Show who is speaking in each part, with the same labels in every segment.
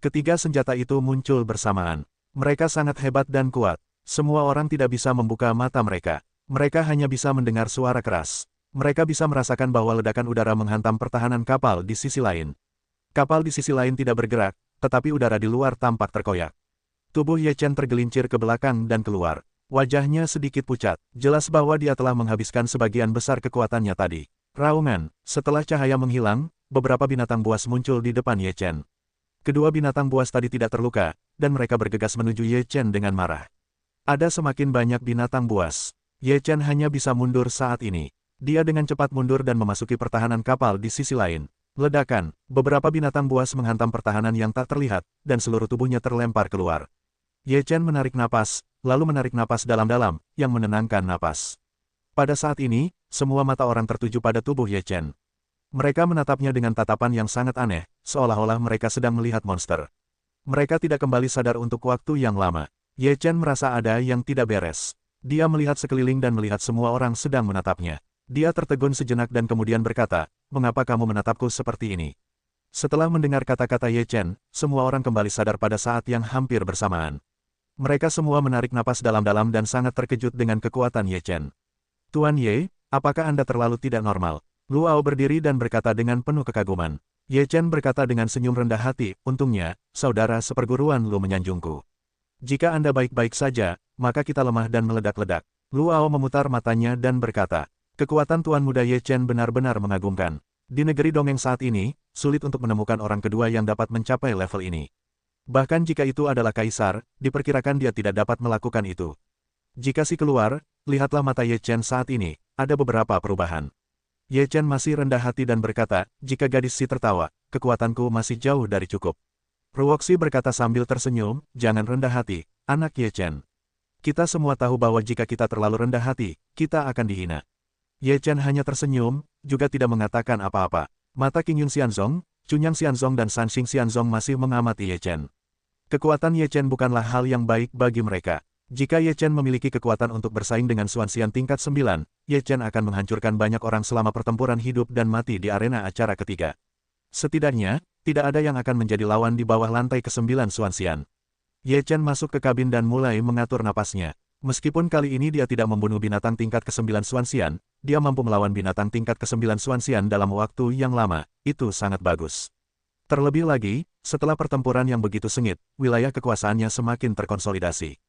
Speaker 1: Ketiga senjata itu muncul bersamaan. Mereka sangat hebat dan kuat. Semua orang tidak bisa membuka mata mereka. Mereka hanya bisa mendengar suara keras. Mereka bisa merasakan bahwa ledakan udara menghantam pertahanan kapal di sisi lain. Kapal di sisi lain tidak bergerak, tetapi udara di luar tampak terkoyak. Tubuh Ye Chen tergelincir ke belakang dan keluar. Wajahnya sedikit pucat, jelas bahwa dia telah menghabiskan sebagian besar kekuatannya tadi. Raungan, setelah cahaya menghilang, beberapa binatang buas muncul di depan Ye Chen. Kedua binatang buas tadi tidak terluka, dan mereka bergegas menuju Ye Chen dengan marah. Ada semakin banyak binatang buas. Ye Chen hanya bisa mundur saat ini. Dia dengan cepat mundur dan memasuki pertahanan kapal di sisi lain. Ledakan, beberapa binatang buas menghantam pertahanan yang tak terlihat, dan seluruh tubuhnya terlempar keluar. Ye Chen menarik napas, lalu menarik napas dalam-dalam, yang menenangkan napas. Pada saat ini, semua mata orang tertuju pada tubuh Ye Chen. Mereka menatapnya dengan tatapan yang sangat aneh, seolah-olah mereka sedang melihat monster. Mereka tidak kembali sadar untuk waktu yang lama. Ye Chen merasa ada yang tidak beres. Dia melihat sekeliling dan melihat semua orang sedang menatapnya. Dia tertegun sejenak dan kemudian berkata, "Mengapa kamu menatapku seperti ini?" Setelah mendengar kata-kata Ye Chen, semua orang kembali sadar pada saat yang hampir bersamaan. Mereka semua menarik napas dalam-dalam dan sangat terkejut dengan kekuatan Ye Chen. "Tuan Ye, apakah Anda terlalu tidak normal?" Luao berdiri dan berkata dengan penuh kekaguman. Ye Chen berkata dengan senyum rendah hati, "Untungnya, saudara seperguruan Lu menyanjungku. Jika Anda baik-baik saja, maka kita lemah dan meledak-ledak." Luao memutar matanya dan berkata, "Kekuatan Tuan Muda Ye Chen benar-benar mengagumkan. Di negeri dongeng saat ini, sulit untuk menemukan orang kedua yang dapat mencapai level ini. Bahkan jika itu adalah kaisar, diperkirakan dia tidak dapat melakukan itu. Jika si keluar, lihatlah mata Ye Chen saat ini, ada beberapa perubahan." Ye Chen masih rendah hati dan berkata, "Jika gadis si tertawa, kekuatanku masih jauh dari cukup." Ruoxi berkata sambil tersenyum, "Jangan rendah hati, anak Ye Chen. Kita semua tahu bahwa jika kita terlalu rendah hati, kita akan dihina." Ye Chen hanya tersenyum, juga tidak mengatakan apa-apa. Mata King Yun Xianzong, Chunyang Xianzong dan Sanxing Xianzong masih mengamati Ye Chen. Kekuatan Ye Chen bukanlah hal yang baik bagi mereka. Jika Ye Chen memiliki kekuatan untuk bersaing dengan Xuanxian tingkat 9, Ye Chen akan menghancurkan banyak orang selama pertempuran hidup dan mati di arena acara ketiga. Setidaknya, tidak ada yang akan menjadi lawan di bawah lantai ke-9 Xuanxian. Ye Chen masuk ke kabin dan mulai mengatur napasnya. Meskipun kali ini dia tidak membunuh binatang tingkat ke-9 Xuanxian, dia mampu melawan binatang tingkat ke-9 Xuanxian dalam waktu yang lama, itu sangat bagus. Terlebih lagi, setelah pertempuran yang begitu sengit, wilayah kekuasaannya semakin terkonsolidasi.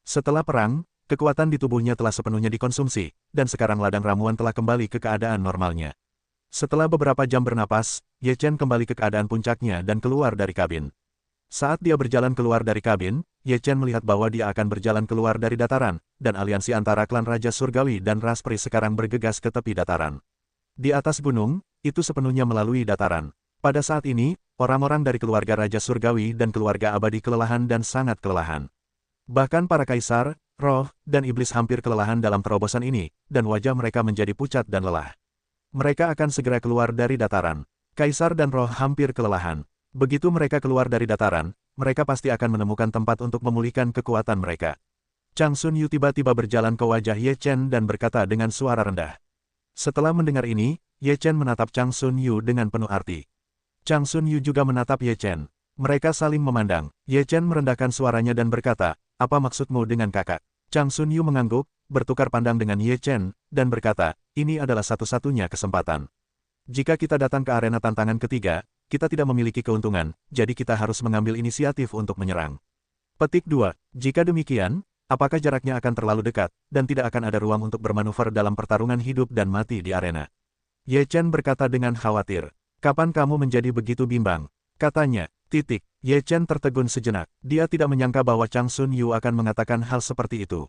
Speaker 1: Setelah perang, kekuatan di tubuhnya telah sepenuhnya dikonsumsi, dan sekarang ladang ramuan telah kembali ke keadaan normalnya. Setelah beberapa jam bernapas, Ye Chen kembali ke keadaan puncaknya dan keluar dari kabin. Saat dia berjalan keluar dari kabin, Ye Chen melihat bahwa dia akan berjalan keluar dari dataran, dan aliansi antara klan Raja Surgawi dan Raspri sekarang bergegas ke tepi dataran. Di atas gunung, itu sepenuhnya melalui dataran. Pada saat ini, orang-orang dari keluarga Raja Surgawi dan keluarga abadi kelelahan dan sangat kelelahan. Bahkan para kaisar, roh, dan iblis hampir kelelahan dalam terobosan ini, dan wajah mereka menjadi pucat dan lelah. Mereka akan segera keluar dari dataran. Kaisar dan roh hampir kelelahan. Begitu mereka keluar dari dataran, mereka pasti akan menemukan tempat untuk memulihkan kekuatan mereka. Chang Sun Yu tiba-tiba berjalan ke wajah Ye Chen dan berkata dengan suara rendah. Setelah mendengar ini, Ye Chen menatap Chang Sun Yu dengan penuh arti. Chang Sun Yu juga menatap Ye Chen. Mereka saling memandang. Ye Chen merendahkan suaranya dan berkata, "Apa maksudmu dengan kakak?" Chang Sun Yu mengangguk, bertukar pandang dengan Ye Chen, dan berkata, "Ini adalah satu-satunya kesempatan. Jika kita datang ke arena tantangan ketiga, kita tidak memiliki keuntungan, jadi kita harus mengambil inisiatif untuk menyerang." Petik 2. Jika demikian, apakah jaraknya akan terlalu dekat, dan tidak akan ada ruang untuk bermanuver dalam pertarungan hidup dan mati di arena? Ye Chen berkata dengan khawatir. "Kapan kamu menjadi begitu bimbang?" Katanya. Ye Chen tertegun sejenak. Dia tidak menyangka bahwa Chang Sun Yu akan mengatakan hal seperti itu.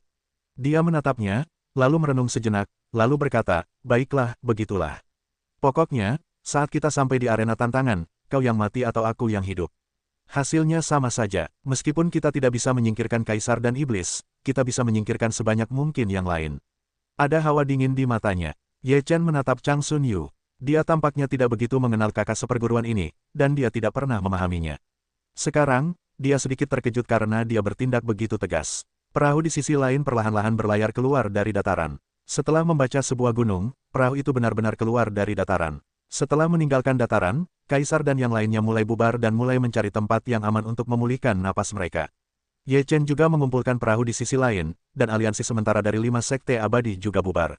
Speaker 1: Dia menatapnya, lalu merenung sejenak, lalu berkata, "Baiklah, begitulah. Pokoknya, saat kita sampai di arena tantangan, kau yang mati atau aku yang hidup. Hasilnya sama saja, meskipun kita tidak bisa menyingkirkan kaisar dan iblis, kita bisa menyingkirkan sebanyak mungkin yang lain." Ada hawa dingin di matanya. Ye Chen menatap Chang Sun Yu. Dia tampaknya tidak begitu mengenal kakak seperguruan ini, dan dia tidak pernah memahaminya. Sekarang, dia sedikit terkejut karena dia bertindak begitu tegas. Perahu di sisi lain perlahan-lahan berlayar keluar dari dataran. Setelah membaca sebuah gunung, perahu itu benar-benar keluar dari dataran. Setelah meninggalkan dataran, Kaisar dan yang lainnya mulai bubar dan mulai mencari tempat yang aman untuk memulihkan napas mereka. Ye Chen juga mengumpulkan perahu di sisi lain, dan aliansi sementara dari 5 sekte abadi juga bubar.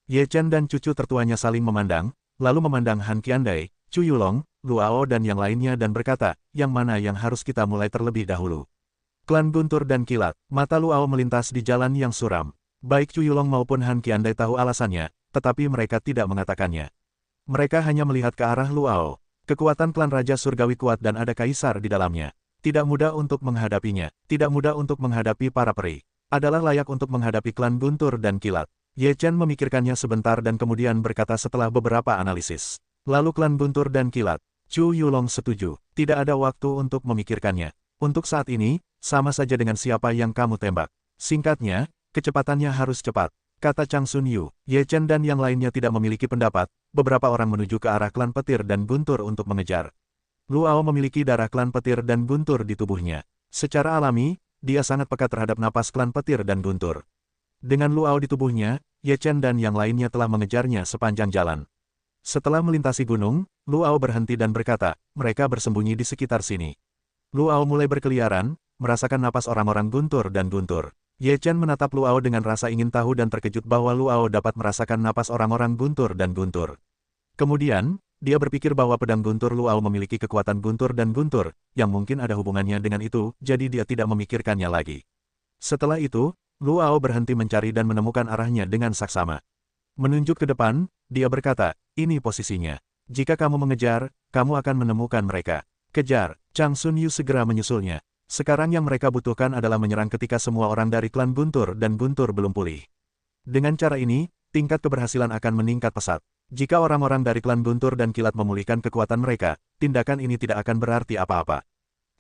Speaker 1: Ye Chen dan cucu tertuanya saling memandang, lalu memandang Han Qiandai, Chu Yulong, Luao dan yang lainnya dan berkata, yang mana yang harus kita mulai terlebih dahulu. Klan Guntur dan Kilat, mata Luao melintas di jalan yang suram. Baik Chu Yulong maupun Han Qiandai tahu alasannya, tetapi mereka tidak mengatakannya. Mereka hanya melihat ke arah Luao. Kekuatan klan Raja Surgawi kuat dan ada kaisar di dalamnya. Tidak mudah untuk menghadapinya, tidak mudah untuk menghadapi para peri. Adalah layak untuk menghadapi klan Guntur dan Kilat. Ye Chen memikirkannya sebentar dan kemudian berkata setelah beberapa analisis. Lalu klan Guntur dan Kilat. Chu Yulong setuju. Tidak ada waktu untuk memikirkannya. Untuk saat ini, sama saja dengan siapa yang kamu tembak. Singkatnya, kecepatannya harus cepat. Kata Chang Sun Yu. Ye Chen dan yang lainnya tidak memiliki pendapat. Beberapa orang menuju ke arah klan Petir dan Guntur untuk mengejar. Luao memiliki darah klan Petir dan Guntur di tubuhnya. Secara alami, dia sangat peka terhadap napas klan Petir dan Guntur. Dengan Luao di tubuhnya, Ye Chen dan yang lainnya telah mengejarnya sepanjang jalan. Setelah melintasi gunung, Luao berhenti dan berkata, mereka bersembunyi di sekitar sini. Luao mulai berkeliaran, merasakan napas orang-orang Guntur dan Guntur. Ye Chen menatap Luao dengan rasa ingin tahu dan terkejut bahwa Luao dapat merasakan napas orang-orang Guntur dan Guntur. Kemudian, dia berpikir bahwa pedang guntur Luao memiliki kekuatan guntur dan guntur, yang mungkin ada hubungannya dengan itu, jadi dia tidak memikirkannya lagi. Setelah itu, Luao berhenti mencari dan menemukan arahnya dengan saksama. Menunjuk ke depan, dia berkata, ini posisinya. Jika kamu mengejar, kamu akan menemukan mereka. Kejar. Chang Sun Yu segera menyusulnya. Sekarang yang mereka butuhkan adalah menyerang ketika semua orang dari klan Guntur dan Guntur belum pulih. Dengan cara ini, tingkat keberhasilan akan meningkat pesat. Jika orang-orang dari klan Guntur dan Kilat memulihkan kekuatan mereka, tindakan ini tidak akan berarti apa-apa.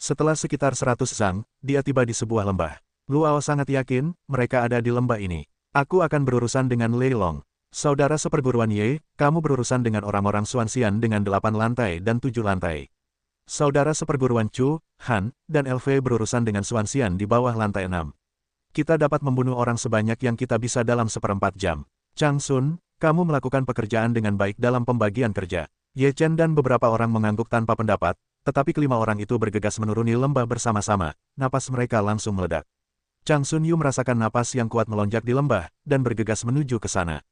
Speaker 1: Setelah sekitar 100 sang, dia tiba di sebuah lembah. Luao sangat yakin, mereka ada di lembah ini. Aku akan berurusan dengan Lei Long. Saudara seperguruan Ye, kamu berurusan dengan orang-orang Xuanxian dengan 8 lantai dan 7 lantai. Saudara seperguruan Chu, Han, dan LV berurusan dengan Xuanxian di bawah lantai 6. Kita dapat membunuh orang sebanyak yang kita bisa dalam 1/4 jam. Chang Sun, kamu melakukan pekerjaan dengan baik dalam pembagian kerja. Ye Chen dan beberapa orang mengangguk tanpa pendapat, tetapi kelima orang itu bergegas menuruni lembah bersama-sama, napas mereka langsung meledak. Chang Sun Yu merasakan napas yang kuat melonjak di lembah, dan bergegas menuju ke sana.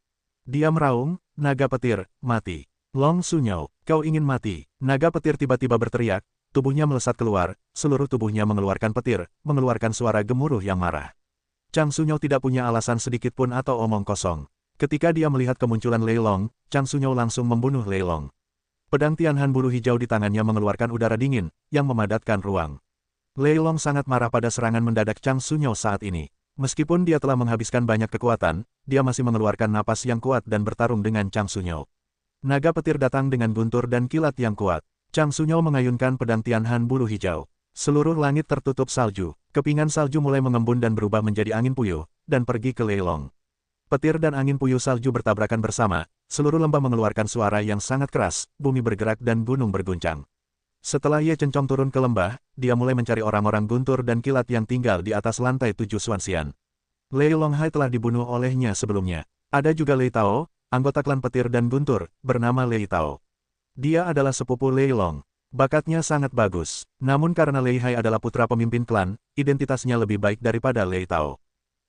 Speaker 1: Dia meraung, naga petir, mati. Long Sunyao, kau ingin mati. Naga petir tiba-tiba berteriak, tubuhnya melesat keluar, seluruh tubuhnya mengeluarkan petir, mengeluarkan suara gemuruh yang marah. Chang Sunyao tidak punya alasan sedikit pun atau omong kosong. Ketika dia melihat kemunculan Lei Long, Chang Sunyao langsung membunuh Lei Long. Pedang Tianhan bulu hijau di tangannya mengeluarkan udara dingin, yang memadatkan ruang. Lei Long sangat marah pada serangan mendadak Chang Sunyao saat ini. Meskipun dia telah menghabiskan banyak kekuatan, dia masih mengeluarkan napas yang kuat dan bertarung dengan Chang Sunyao. Naga petir datang dengan guntur dan kilat yang kuat. Chang Sunyao mengayunkan pedang Tianhan bulu hijau. Seluruh langit tertutup salju. Kepingan salju mulai mengembun dan berubah menjadi angin puyuh, dan pergi ke Lei Long. Petir dan angin puyuh salju bertabrakan bersama, seluruh lembah mengeluarkan suara yang sangat keras, bumi bergerak dan gunung berguncang. Setelah Ye Cencong turun ke lembah, dia mulai mencari orang-orang guntur dan kilat yang tinggal di atas lantai 7 Xuanxian. Lei Longhai telah dibunuh olehnya sebelumnya. Ada juga Lei Tao, anggota klan petir dan guntur, bernama Lei Tao. Dia adalah sepupu Lei Long. Bakatnya sangat bagus, namun karena Lei Hai adalah putra pemimpin klan, identitasnya lebih baik daripada Lei Tao.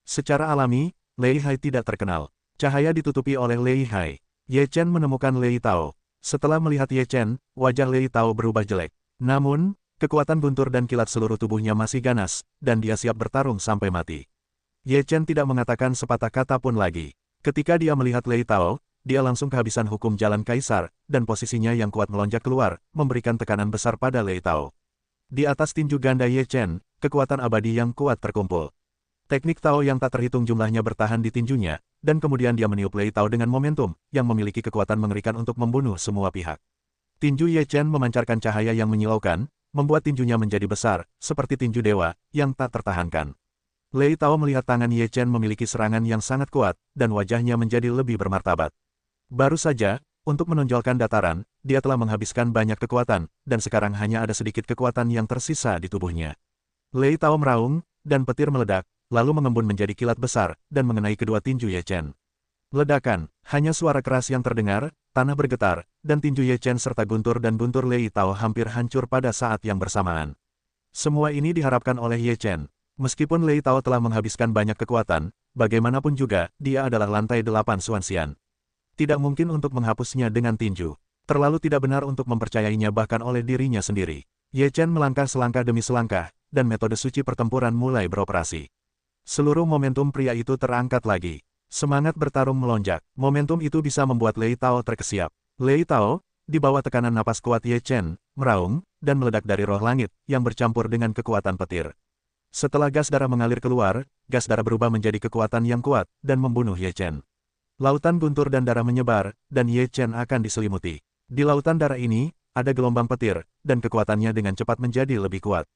Speaker 1: Secara alami, Lei Hai tidak terkenal. Cahaya ditutupi oleh Lei Hai. Ye Chen menemukan Lei Tao. Setelah melihat Ye Chen, wajah Lei Tao berubah jelek. Namun, kekuatan guntur dan kilat seluruh tubuhnya masih ganas, dan dia siap bertarung sampai mati. Ye Chen tidak mengatakan sepatah kata pun lagi. Ketika dia melihat Lei Tao, dia langsung kehabisan hukum jalan kaisar, dan posisinya yang kuat melonjak keluar, memberikan tekanan besar pada Lei Tao. Di atas tinju ganda Ye Chen, kekuatan abadi yang kuat terkumpul. Teknik Tao yang tak terhitung jumlahnya bertahan di tinjunya, dan kemudian dia meniup Lei Tao dengan momentum, yang memiliki kekuatan mengerikan untuk membunuh semua pihak. Tinju Ye Chen memancarkan cahaya yang menyilaukan, membuat tinjunya menjadi besar, seperti tinju dewa, yang tak tertahankan. Lei Tao melihat tangan Ye Chen memiliki serangan yang sangat kuat, dan wajahnya menjadi lebih bermartabat. Baru saja, untuk menonjolkan dataran, dia telah menghabiskan banyak kekuatan, dan sekarang hanya ada sedikit kekuatan yang tersisa di tubuhnya. Lei Tao meraung, dan petir meledak, lalu mengembun menjadi kilat besar, dan mengenai kedua tinju Ye Chen. Ledakan, hanya suara keras yang terdengar, tanah bergetar, dan tinju Ye Chen serta guntur dan guntur Lei Tao hampir hancur pada saat yang bersamaan. Semua ini diharapkan oleh Ye Chen. Meskipun Lei Tao telah menghabiskan banyak kekuatan, bagaimanapun juga, dia adalah lantai 8 Xuanxian. Tidak mungkin untuk menghapusnya dengan tinju. Terlalu tidak benar untuk mempercayainya bahkan oleh dirinya sendiri. Ye Chen melangkah selangkah demi selangkah, dan metode suci pertempuran mulai beroperasi. Seluruh momentum pria itu terangkat lagi. Semangat bertarung melonjak. Momentum itu bisa membuat Lei Tao terkesiap. Lei Tao, di bawah tekanan napas kuat Ye Chen, meraung, dan meledak dari roh langit, yang bercampur dengan kekuatan petir. Setelah gas darah mengalir keluar, gas darah berubah menjadi kekuatan yang kuat, dan membunuh Ye Chen. Lautan guntur dan darah menyebar, dan Ye Chen akan diselimuti. Di lautan darah ini, ada gelombang petir, dan kekuatannya dengan cepat menjadi lebih kuat.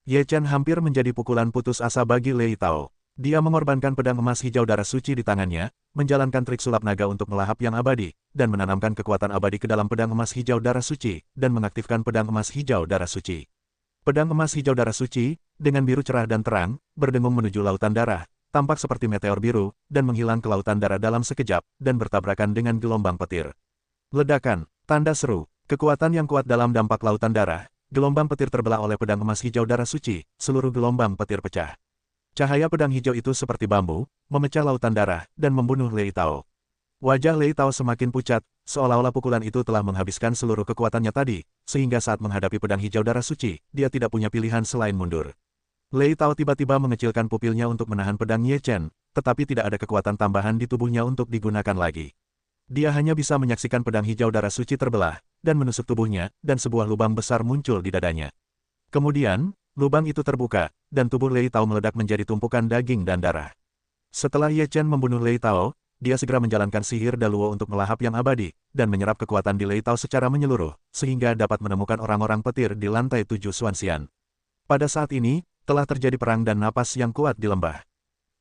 Speaker 1: Ye Chen hampir menjadi pukulan putus asa bagi Lei Tao. Dia mengorbankan pedang emas hijau darah suci di tangannya, menjalankan trik sulap naga untuk melahap yang abadi, dan menanamkan kekuatan abadi ke dalam pedang emas hijau darah suci, dan mengaktifkan pedang emas hijau darah suci. Pedang emas hijau darah suci, dengan biru cerah dan terang, berdengung menuju lautan darah, tampak seperti meteor biru, dan menghilang ke lautan darah dalam sekejap, dan bertabrakan dengan gelombang petir. Ledakan, tanda seru, kekuatan yang kuat dalam dampak lautan darah, gelombang petir terbelah oleh pedang emas hijau darah suci, seluruh gelombang petir pecah. Cahaya pedang hijau itu seperti bambu, memecah lautan darah, dan membunuh Lei Tao. Wajah Lei Tao semakin pucat, seolah-olah pukulan itu telah menghabiskan seluruh kekuatannya tadi, sehingga saat menghadapi pedang hijau darah suci, dia tidak punya pilihan selain mundur. Lei Tao tiba-tiba mengecilkan pupilnya untuk menahan pedang Ye Chen, tetapi tidak ada kekuatan tambahan di tubuhnya untuk digunakan lagi. Dia hanya bisa menyaksikan pedang hijau darah suci terbelah, dan menusuk tubuhnya, dan sebuah lubang besar muncul di dadanya. Kemudian, lubang itu terbuka, dan tubuh Lei Tao meledak menjadi tumpukan daging dan darah. Setelah Ye Chen membunuh Lei Tao, dia segera menjalankan sihir Daluo untuk melahap yang abadi, dan menyerap kekuatan di Lei Tao secara menyeluruh, sehingga dapat menemukan orang-orang petir di lantai 7 Xuanxian. Pada saat ini, telah terjadi perang dan napas yang kuat di lembah.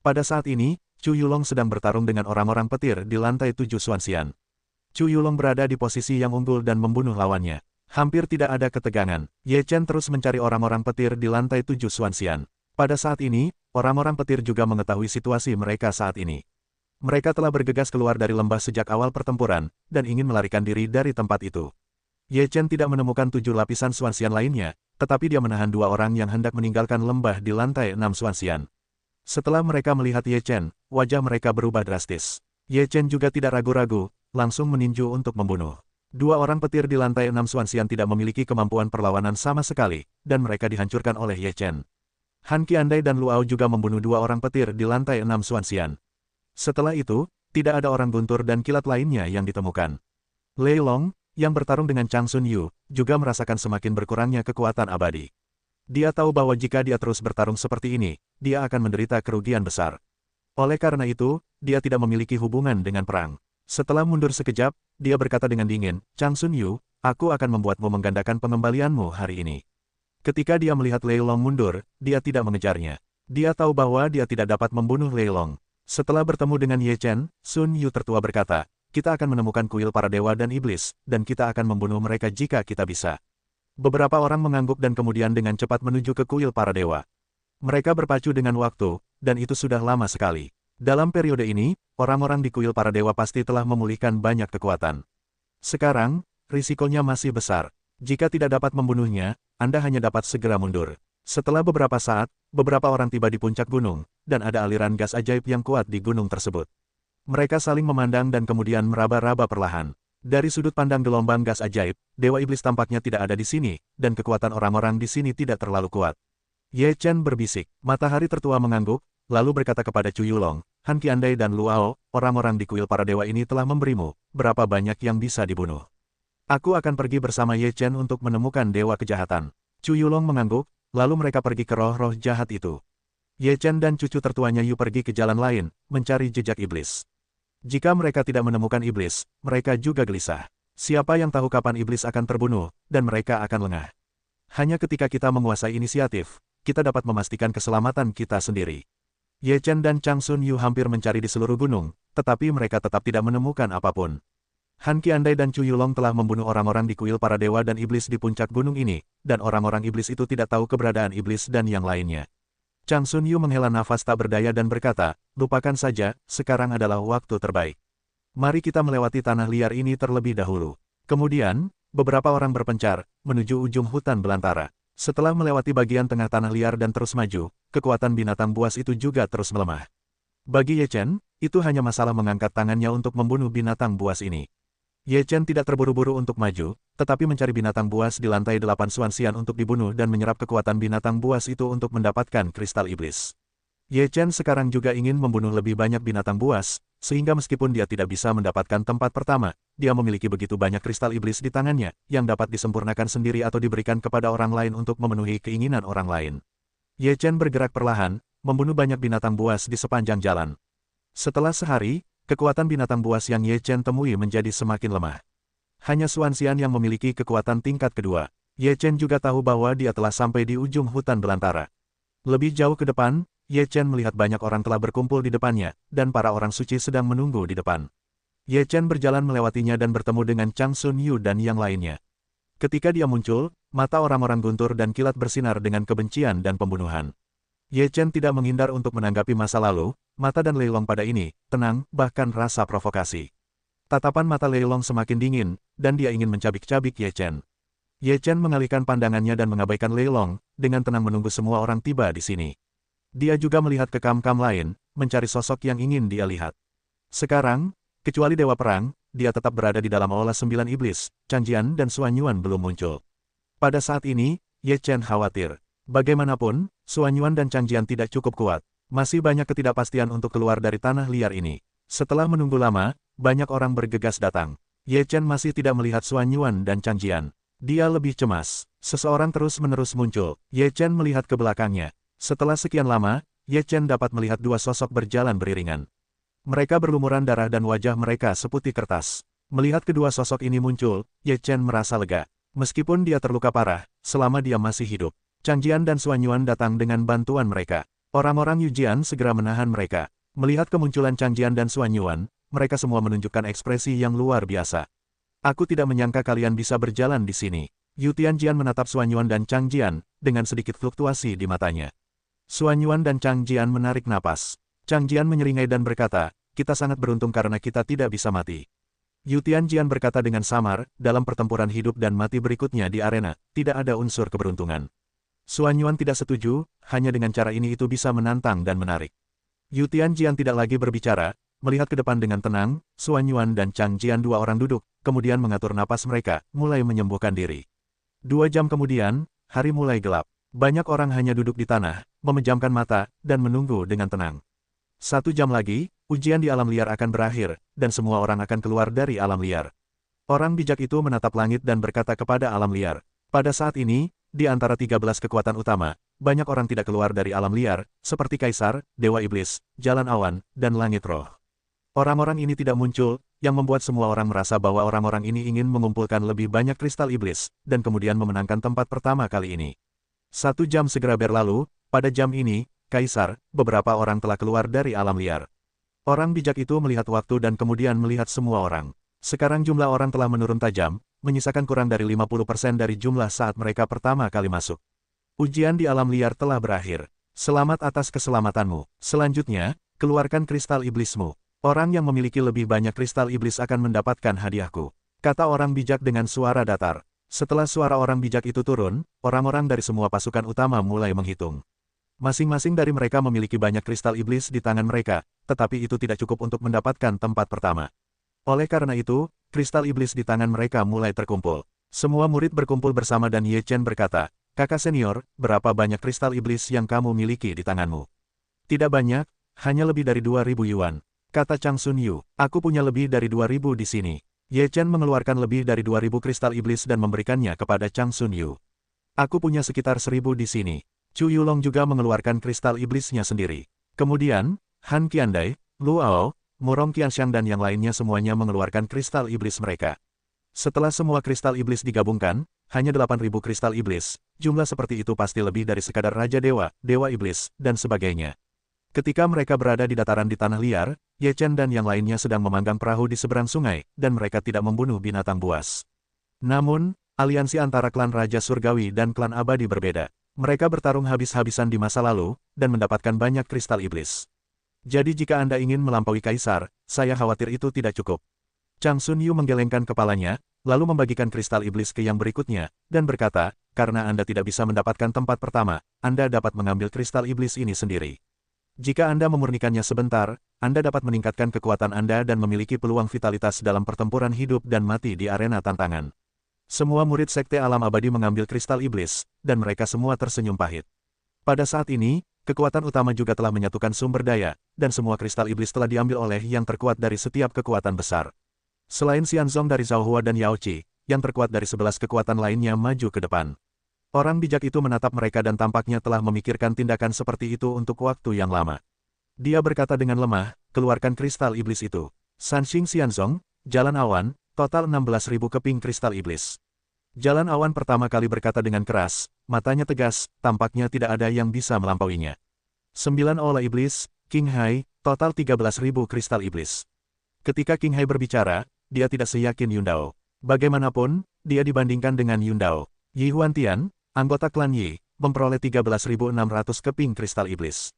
Speaker 1: Pada saat ini, Chu Yulong sedang bertarung dengan orang-orang petir di lantai 7 Xuanxian. Chu Yulong berada di posisi yang unggul dan membunuh lawannya. Hampir tidak ada ketegangan. Ye Chen terus mencari orang-orang petir di lantai 7 Xuanxian. Pada saat ini, orang-orang petir juga mengetahui situasi mereka saat ini. Mereka telah bergegas keluar dari lembah sejak awal pertempuran, dan ingin melarikan diri dari tempat itu. Ye Chen tidak menemukan 7 lapisan Xuanxian lainnya, tetapi dia menahan 2 orang yang hendak meninggalkan lembah di lantai 6 Xuanxian. Setelah mereka melihat Ye Chen, wajah mereka berubah drastis. Ye Chen juga tidak ragu-ragu, langsung meninju untuk membunuh. 2 orang petir di lantai 6 Xuanxian tidak memiliki kemampuan perlawanan sama sekali, dan mereka dihancurkan oleh Ye Chen. Han Qiandai dan Luao juga membunuh 2 orang petir di lantai 6 Xuanxian. Setelah itu, tidak ada orang guntur dan kilat lainnya yang ditemukan. Lei Long, yang bertarung dengan Chang Sun Yu, juga merasakan semakin berkurangnya kekuatan abadi. Dia tahu bahwa jika dia terus bertarung seperti ini, dia akan menderita kerugian besar. Oleh karena itu, dia tidak memiliki hubungan dengan perang. Setelah mundur sekejap, dia berkata dengan dingin, Chang Sun Yu, aku akan membuatmu menggandakan pengembalianmu hari ini. Ketika dia melihat Lei Long mundur, dia tidak mengejarnya. Dia tahu bahwa dia tidak dapat membunuh Lei Long. Setelah bertemu dengan Ye Chen, Sun Yu tertua berkata, kita akan menemukan kuil para dewa dan iblis, dan kita akan membunuh mereka jika kita bisa. Beberapa orang mengangguk dan kemudian dengan cepat menuju ke kuil para dewa. Mereka berpacu dengan waktu, dan itu sudah lama sekali. Dalam periode ini, orang-orang di kuil para dewa pasti telah memulihkan banyak kekuatan. Sekarang, risikonya masih besar. Jika tidak dapat membunuhnya, Anda hanya dapat segera mundur. Setelah beberapa saat, beberapa orang tiba di puncak gunung, dan ada aliran gas ajaib yang kuat di gunung tersebut. Mereka saling memandang dan kemudian meraba-raba perlahan. Dari sudut pandang gelombang gas ajaib, Dewa Iblis tampaknya tidak ada di sini, dan kekuatan orang-orang di sini tidak terlalu kuat. Ye Chen berbisik. Matahari tertua mengangguk, lalu berkata kepada Chu Yulong, Han Qiandai dan Luao, orang-orang di kuil para dewa ini telah memberimu, berapa banyak yang bisa dibunuh. Aku akan pergi bersama Ye Chen untuk menemukan dewa kejahatan. Chu Yulong mengangguk, lalu mereka pergi ke roh-roh jahat itu. Ye Chen dan cucu tertuanya Yu pergi ke jalan lain, mencari jejak iblis. Jika mereka tidak menemukan iblis, mereka juga gelisah. Siapa yang tahu kapan iblis akan terbunuh, dan mereka akan lengah. Hanya ketika kita menguasai inisiatif, kita dapat memastikan keselamatan kita sendiri. Ye Chen dan Chang Sun Yu hampir mencari di seluruh gunung, tetapi mereka tetap tidak menemukan apapun. Han Qiandai dan Chu Yulong telah membunuh orang-orang di kuil para dewa dan iblis di puncak gunung ini, dan orang-orang iblis itu tidak tahu keberadaan iblis dan yang lainnya. Chang Sun Yu menghela nafas tak berdaya dan berkata, lupakan saja, sekarang adalah waktu terbaik. Mari kita melewati tanah liar ini terlebih dahulu. Kemudian, beberapa orang berpencar, menuju ujung hutan belantara. Setelah melewati bagian tengah tanah liar dan terus maju, kekuatan binatang buas itu juga terus melemah. Bagi Ye Chen, itu hanya masalah mengangkat tangannya untuk membunuh binatang buas ini. Ye Chen tidak terburu-buru untuk maju, tetapi mencari binatang buas di lantai 8 Xuanxian untuk dibunuh dan menyerap kekuatan binatang buas itu untuk mendapatkan kristal iblis. Ye Chen sekarang juga ingin membunuh lebih banyak binatang buas, sehingga meskipun dia tidak bisa mendapatkan tempat pertama, dia memiliki begitu banyak kristal iblis di tangannya, yang dapat disempurnakan sendiri atau diberikan kepada orang lain untuk memenuhi keinginan orang lain. Ye Chen bergerak perlahan, membunuh banyak binatang buas di sepanjang jalan. Setelah sehari, kekuatan binatang buas yang Ye Chen temui menjadi semakin lemah. Hanya Xuanxian yang memiliki kekuatan tingkat kedua. Ye Chen juga tahu bahwa dia telah sampai di ujung hutan belantara. Lebih jauh ke depan, Ye Chen melihat banyak orang telah berkumpul di depannya, dan para orang suci sedang menunggu di depan. Ye Chen berjalan melewatinya dan bertemu dengan Chang Sun Yu dan yang lainnya. Ketika dia muncul, mata orang-orang guntur dan kilat bersinar dengan kebencian dan pembunuhan. Ye Chen tidak menghindar untuk menanggapi masa lalu, mata dan Lei Long pada ini, tenang, bahkan rasa provokasi. Tatapan mata Lei Long semakin dingin, dan dia ingin mencabik-cabik Ye Chen. Ye Chen mengalihkan pandangannya dan mengabaikan Lei Long, dengan tenang menunggu semua orang tiba di sini. Dia juga melihat ke kam-kam lain, mencari sosok yang ingin dia lihat. Sekarang, kecuali Dewa Perang, dia tetap berada di dalam Aula 9 Iblis, Chang Jian dan Xuan Yuan belum muncul. Pada saat ini, Ye Chen khawatir. Bagaimanapun, Xuan Yuan dan Chang Jian tidak cukup kuat. Masih banyak ketidakpastian untuk keluar dari tanah liar ini. Setelah menunggu lama, banyak orang bergegas datang. Ye Chen masih tidak melihat Xuan Yuan dan Chang Jian. Dia lebih cemas. Seseorang terus-menerus muncul. Ye Chen melihat ke belakangnya. Setelah sekian lama, Ye Chen dapat melihat dua sosok berjalan beriringan. Mereka berlumuran darah dan wajah mereka seputih kertas. Melihat kedua sosok ini muncul, Ye Chen merasa lega. Meskipun dia terluka parah, selama dia masih hidup. Chang Jian dan Xuan Yuan datang dengan bantuan mereka. Orang-orang Yu Jian segera menahan mereka. Melihat kemunculan Chang Jian dan Xuan Yuan, mereka semua menunjukkan ekspresi yang luar biasa. Aku tidak menyangka kalian bisa berjalan di sini. Yu Tianjian menatap Xuan Yuan dan Chang Jian, dengan sedikit fluktuasi di matanya. Xuan Yuan dan Chang Jian menarik napas. Chang Jian menyeringai dan berkata, kita sangat beruntung karena kita tidak bisa mati. Yu Tianjian berkata dengan samar, dalam pertempuran hidup dan mati berikutnya di arena, tidak ada unsur keberuntungan. Xuan Yuan tidak setuju, hanya dengan cara ini itu bisa menantang dan menarik. Yu Tianjian tidak lagi berbicara, melihat ke depan dengan tenang, Xuan Yuan dan Chang Jian dua orang duduk, kemudian mengatur napas mereka, mulai menyembuhkan diri. 2 jam kemudian, hari mulai gelap. Banyak orang hanya duduk di tanah, memejamkan mata, dan menunggu dengan tenang. 1 jam lagi, ujian di alam liar akan berakhir, dan semua orang akan keluar dari alam liar. Orang bijak itu menatap langit dan berkata kepada alam liar. Pada saat ini, di antara 13 kekuatan utama, banyak orang tidak keluar dari alam liar, seperti Kaisar, Dewa Iblis, Jalan Awan, dan Langit Roh. Orang-orang ini tidak muncul, yang membuat semua orang merasa bahwa orang-orang ini ingin mengumpulkan lebih banyak kristal iblis, dan kemudian memenangkan tempat pertama kali ini. 1 jam segera berlalu, pada jam ini, Kaisar, beberapa orang telah keluar dari alam liar. Orang bijak itu melihat waktu dan kemudian melihat semua orang. Sekarang jumlah orang telah menurun tajam, menyisakan kurang dari 50% dari jumlah saat mereka pertama kali masuk. Ujian di alam liar telah berakhir. Selamat atas keselamatanmu. Selanjutnya, keluarkan kristal iblismu. Orang yang memiliki lebih banyak kristal iblis akan mendapatkan hadiahku. Kata orang bijak dengan suara datar. Setelah suara orang bijak itu turun, orang-orang dari semua pasukan utama mulai menghitung. Masing-masing dari mereka memiliki banyak kristal iblis di tangan mereka, tetapi itu tidak cukup untuk mendapatkan tempat pertama. Oleh karena itu, kristal iblis di tangan mereka mulai terkumpul. Semua murid berkumpul bersama dan Ye Chen berkata, kakak senior, berapa banyak kristal iblis yang kamu miliki di tanganmu? Tidak banyak, hanya lebih dari 2.000 yuan. Kata Chang Sun Yu, aku punya lebih dari 2.000 di sini. Ye Chen mengeluarkan lebih dari 2.000 kristal iblis dan memberikannya kepada Chang Sun Yu. Aku punya sekitar 1.000 di sini. Chu Yulong juga mengeluarkan kristal iblisnya sendiri. Kemudian, Han Qiandai, Luo, Murong Qianxiang dan yang lainnya semuanya mengeluarkan kristal iblis mereka. Setelah semua kristal iblis digabungkan, hanya 8.000 kristal iblis. Jumlah seperti itu pasti lebih dari sekadar Raja Dewa, Dewa Iblis, dan sebagainya. Ketika mereka berada di dataran di tanah liar, Ye Chen dan yang lainnya sedang memanggang perahu di seberang sungai, dan mereka tidak membunuh binatang buas. Namun, aliansi antara klan Raja Surgawi dan klan Abadi berbeda. Mereka bertarung habis-habisan di masa lalu, dan mendapatkan banyak kristal iblis. Jadi jika Anda ingin melampaui Kaisar, saya khawatir itu tidak cukup. Chang Sun Yu menggelengkan kepalanya, lalu membagikan kristal iblis ke yang berikutnya, dan berkata, karena Anda tidak bisa mendapatkan tempat pertama, Anda dapat mengambil kristal iblis ini sendiri. Jika Anda memurnikannya sebentar, Anda dapat meningkatkan kekuatan Anda dan memiliki peluang vitalitas dalam pertempuran hidup dan mati di arena tantangan. Semua murid Sekte Alam Abadi mengambil kristal iblis, dan mereka semua tersenyum pahit. Pada saat ini, kekuatan utama juga telah menyatukan sumber daya, dan semua kristal iblis telah diambil oleh yang terkuat dari setiap kekuatan besar. Selain Xianzong dari Zhao Hua dan Yao Qi, yang terkuat dari 11 kekuatan lainnya maju ke depan. Orang bijak itu menatap mereka dan tampaknya telah memikirkan tindakan seperti itu untuk waktu yang lama. Dia berkata dengan lemah, keluarkan kristal iblis itu. Sanxing Xianzong, Jalan Awan, total 16.000 keping kristal iblis. Jalan Awan pertama kali berkata dengan keras, matanya tegas, tampaknya tidak ada yang bisa melampauinya. 9 Aula Iblis, King Hai, total 13.000 kristal iblis. Ketika King Hai berbicara, dia tidak seyakin Yundao. Bagaimanapun, dia dibandingkan dengan Yundao. Yi Huantian, anggota klan Yi, memperoleh 13.600 keping kristal iblis.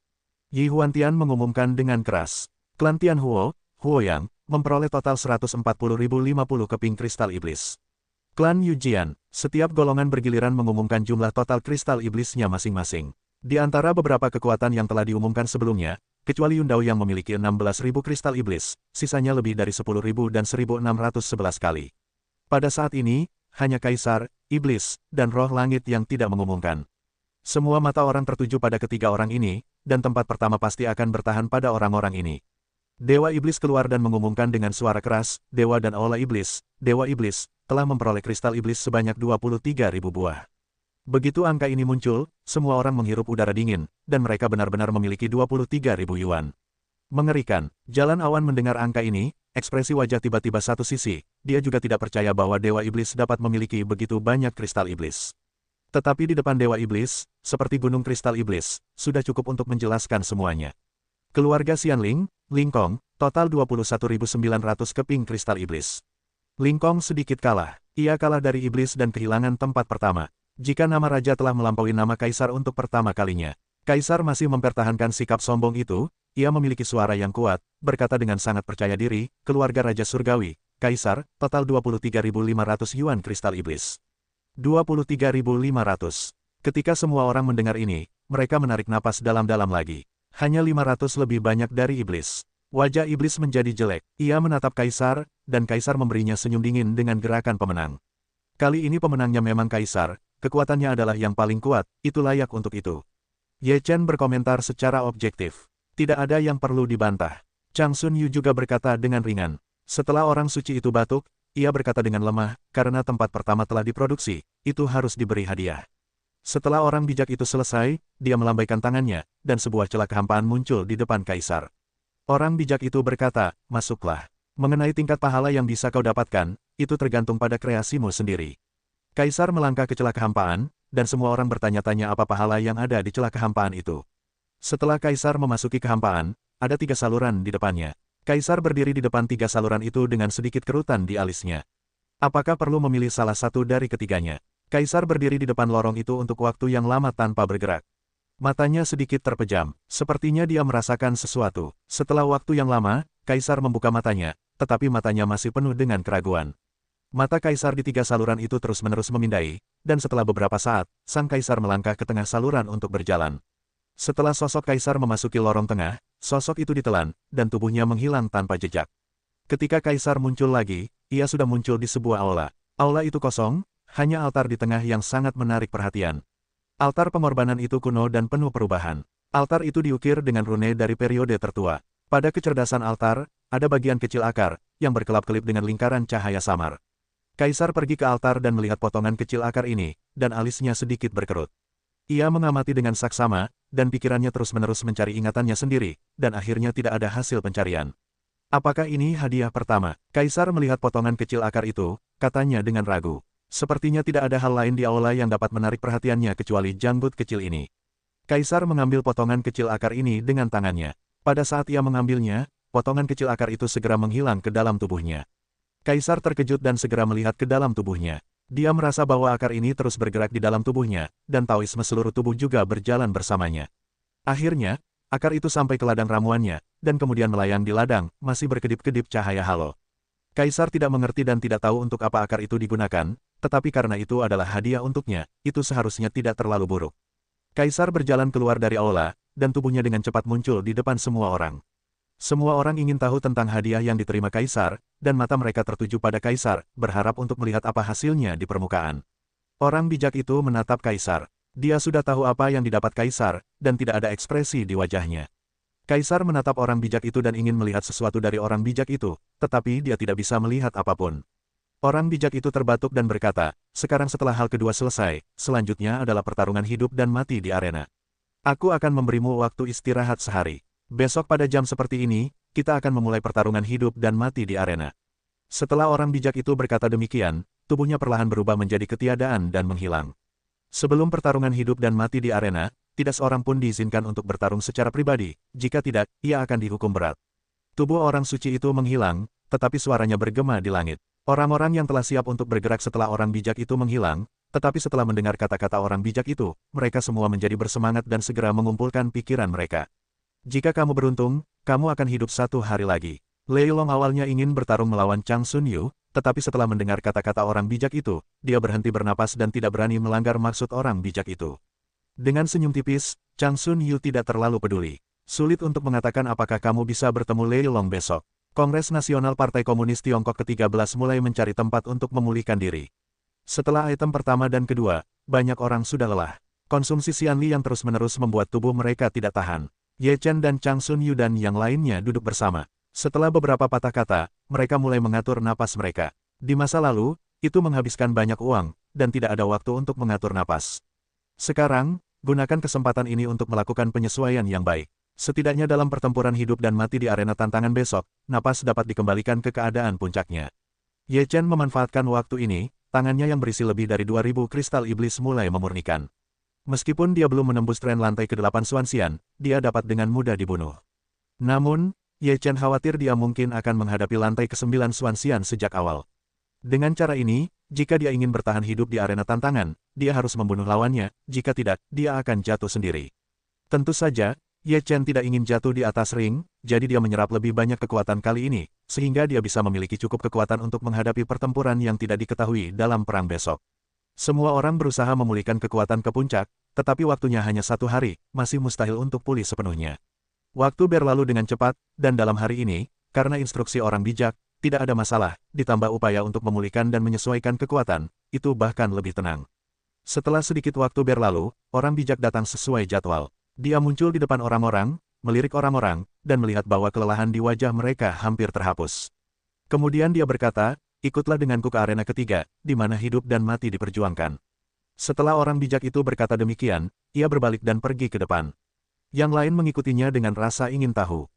Speaker 1: Yi Huantian mengumumkan dengan keras. Klan Tianhuo, Huoyang, memperoleh total 140.050 keping kristal iblis. Klan Yujian, setiap golongan bergiliran mengumumkan jumlah total kristal iblisnya masing-masing. Di antara beberapa kekuatan yang telah diumumkan sebelumnya, kecuali Yundao yang memiliki 16.000 kristal iblis, sisanya lebih dari 10.000 dan 1.611 kali. Pada saat ini, hanya Kaisar, Iblis, dan Roh Langit yang tidak mengumumkan. Semua mata orang tertuju pada ketiga orang ini, dan tempat pertama pasti akan bertahan pada orang-orang ini. Dewa Iblis keluar dan mengumumkan dengan suara keras, Dewa dan Aula Iblis, Dewa Iblis, telah memperoleh kristal iblis sebanyak 23.000 buah. Begitu angka ini muncul, semua orang menghirup udara dingin, dan mereka benar-benar memiliki 23.000 yuan. Mengerikan, Jalan Awan mendengar angka ini, ekspresi wajah tiba-tiba satu sisi, dia juga tidak percaya bahwa Dewa Iblis dapat memiliki begitu banyak kristal iblis. Tetapi di depan Dewa Iblis, seperti gunung kristal iblis, sudah cukup untuk menjelaskan semuanya. Keluarga Xianling, Lingkong, total 21.900 keping kristal iblis. Lingkong sedikit kalah, ia kalah dari iblis dan kehilangan tempat pertama. Jika nama raja telah melampaui nama kaisar untuk pertama kalinya, kaisar masih mempertahankan sikap sombong itu, ia memiliki suara yang kuat, berkata dengan sangat percaya diri, keluarga Raja Surgawi, kaisar, total 23.500 yuan kristal iblis. 23.500. Ketika semua orang mendengar ini, mereka menarik napas dalam-dalam lagi. Hanya 500 lebih banyak dari iblis. Wajah iblis menjadi jelek, ia menatap kaisar, dan kaisar memberinya senyum dingin dengan gerakan pemenang. Kali ini pemenangnya memang kaisar, kekuatannya adalah yang paling kuat, itu layak untuk itu. Ye Chen berkomentar secara objektif. Tidak ada yang perlu dibantah. Chang Sun Yu juga berkata dengan ringan. Setelah orang suci itu batuk, ia berkata dengan lemah, karena tempat pertama telah diproduksi, itu harus diberi hadiah. Setelah orang bijak itu selesai, dia melambaikan tangannya, dan sebuah celah kehampaan muncul di depan kaisar. Orang bijak itu berkata, masuklah. Mengenai tingkat pahala yang bisa kau dapatkan, itu tergantung pada kreasimu sendiri. Kaisar melangkah ke celah kehampaan, dan semua orang bertanya-tanya apa pahala yang ada di celah kehampaan itu. Setelah Kaisar memasuki kehampaan, ada 3 saluran di depannya. Kaisar berdiri di depan 3 saluran itu dengan sedikit kerutan di alisnya. Apakah perlu memilih salah satu dari ketiganya? Kaisar berdiri di depan lorong itu untuk waktu yang lama tanpa bergerak. Matanya sedikit terpejam, sepertinya dia merasakan sesuatu. Setelah waktu yang lama, Kaisar membuka matanya, tetapi matanya masih penuh dengan keraguan. Mata Kaisar di 3 saluran itu terus-menerus memindai, dan setelah beberapa saat, sang Kaisar melangkah ke tengah saluran untuk berjalan. Setelah sosok Kaisar memasuki lorong tengah, sosok itu ditelan, dan tubuhnya menghilang tanpa jejak. Ketika Kaisar muncul lagi, ia sudah muncul di sebuah aula. Aula itu kosong, hanya altar di tengah yang sangat menarik perhatian. Altar pengorbanan itu kuno dan penuh perubahan. Altar itu diukir dengan rune dari periode tertua. Pada kecerdasan altar, ada bagian kecil akar, yang berkelap-kelip dengan lingkaran cahaya samar. Kaisar pergi ke altar dan melihat potongan kecil akar ini, dan alisnya sedikit berkerut. Ia mengamati dengan saksama, dan pikirannya terus-menerus mencari ingatannya sendiri, dan akhirnya tidak ada hasil pencarian. Apakah ini hadiah pertama? Kaisar melihat potongan kecil akar itu, katanya dengan ragu. Sepertinya tidak ada hal lain di aula yang dapat menarik perhatiannya kecuali janggut kecil ini. Kaisar mengambil potongan kecil akar ini dengan tangannya. Pada saat ia mengambilnya, potongan kecil akar itu segera menghilang ke dalam tubuhnya. Kaisar terkejut dan segera melihat ke dalam tubuhnya. Dia merasa bahwa akar ini terus bergerak di dalam tubuhnya, dan taoisme seluruh tubuh juga berjalan bersamanya. Akhirnya, akar itu sampai ke ladang ramuannya, dan kemudian melayang di ladang, masih berkedip-kedip cahaya halo. Kaisar tidak mengerti dan tidak tahu untuk apa akar itu digunakan, tetapi karena itu adalah hadiah untuknya, itu seharusnya tidak terlalu buruk. Kaisar berjalan keluar dari aula, dan tubuhnya dengan cepat muncul di depan semua orang. Semua orang ingin tahu tentang hadiah yang diterima Kaisar, dan mata mereka tertuju pada Kaisar, berharap untuk melihat apa hasilnya di permukaan. Orang bijak itu menatap Kaisar. Dia sudah tahu apa yang didapat Kaisar, dan tidak ada ekspresi di wajahnya. Kaisar menatap orang bijak itu dan ingin melihat sesuatu dari orang bijak itu, tetapi dia tidak bisa melihat apapun. Orang bijak itu terbatuk dan berkata, sekarang setelah hal kedua selesai, selanjutnya adalah pertarungan hidup dan mati di arena. Aku akan memberimu waktu istirahat sehari. Besok pada jam seperti ini, kita akan memulai pertarungan hidup dan mati di arena. Setelah orang bijak itu berkata demikian, tubuhnya perlahan berubah menjadi ketiadaan dan menghilang. Sebelum pertarungan hidup dan mati di arena, tidak seorang pun diizinkan untuk bertarung secara pribadi, jika tidak, ia akan dihukum berat. Tubuh orang suci itu menghilang, tetapi suaranya bergema di langit. Orang-orang yang telah siap untuk bergerak setelah orang bijak itu menghilang, tetapi setelah mendengar kata-kata orang bijak itu, mereka semua menjadi bersemangat dan segera mengumpulkan pikiran mereka. Jika kamu beruntung, kamu akan hidup 1 hari lagi. Lei Long awalnya ingin bertarung melawan Chang Sun Yu, tetapi setelah mendengar kata-kata orang bijak itu, dia berhenti bernapas dan tidak berani melanggar maksud orang bijak itu. Dengan senyum tipis, Chang Sun Yu tidak terlalu peduli. Sulit untuk mengatakan apakah kamu bisa bertemu Lei Long besok. Kongres Nasional Partai Komunis Tiongkok ke-13 mulai mencari tempat untuk memulihkan diri. Setelah item pertama dan kedua, banyak orang sudah lelah. Konsumsi Xianli yang terus-menerus membuat tubuh mereka tidak tahan. Ye Chen dan Chang Sun Yu dan yang lainnya duduk bersama. Setelah beberapa patah kata, mereka mulai mengatur napas mereka. Di masa lalu, itu menghabiskan banyak uang, dan tidak ada waktu untuk mengatur napas. Sekarang, gunakan kesempatan ini untuk melakukan penyesuaian yang baik. Setidaknya dalam pertempuran hidup dan mati di arena tantangan besok, napas dapat dikembalikan ke keadaan puncaknya. Ye Chen memanfaatkan waktu ini, tangannya yang berisi lebih dari 2000 kristal iblis mulai memurnikan. Meskipun dia belum menembus tren lantai ke-8 Xuanxian, dia dapat dengan mudah dibunuh. Namun, Ye Chen khawatir dia mungkin akan menghadapi lantai ke-9 Xuanxian sejak awal. Dengan cara ini, jika dia ingin bertahan hidup di arena tantangan, dia harus membunuh lawannya, jika tidak, dia akan jatuh sendiri. Tentu saja, Ye Chen tidak ingin jatuh di atas ring, jadi dia menyerap lebih banyak kekuatan kali ini, sehingga dia bisa memiliki cukup kekuatan untuk menghadapi pertempuran yang tidak diketahui dalam perang besok. Semua orang berusaha memulihkan kekuatan ke puncak, tetapi waktunya hanya 1 hari, masih mustahil untuk pulih sepenuhnya. Waktu berlalu dengan cepat, dan dalam hari ini, karena instruksi orang bijak, tidak ada masalah, ditambah upaya untuk memulihkan dan menyesuaikan kekuatan, itu bahkan lebih tenang. Setelah sedikit waktu berlalu, orang bijak datang sesuai jadwal. Dia muncul di depan orang-orang, melirik orang-orang, dan melihat bahwa kelelahan di wajah mereka hampir terhapus. Kemudian dia berkata, ikutlah denganku ke arena ketiga, di mana hidup dan mati diperjuangkan. Setelah orang bijak itu berkata demikian, ia berbalik dan pergi ke depan. Yang lain mengikutinya dengan rasa ingin tahu.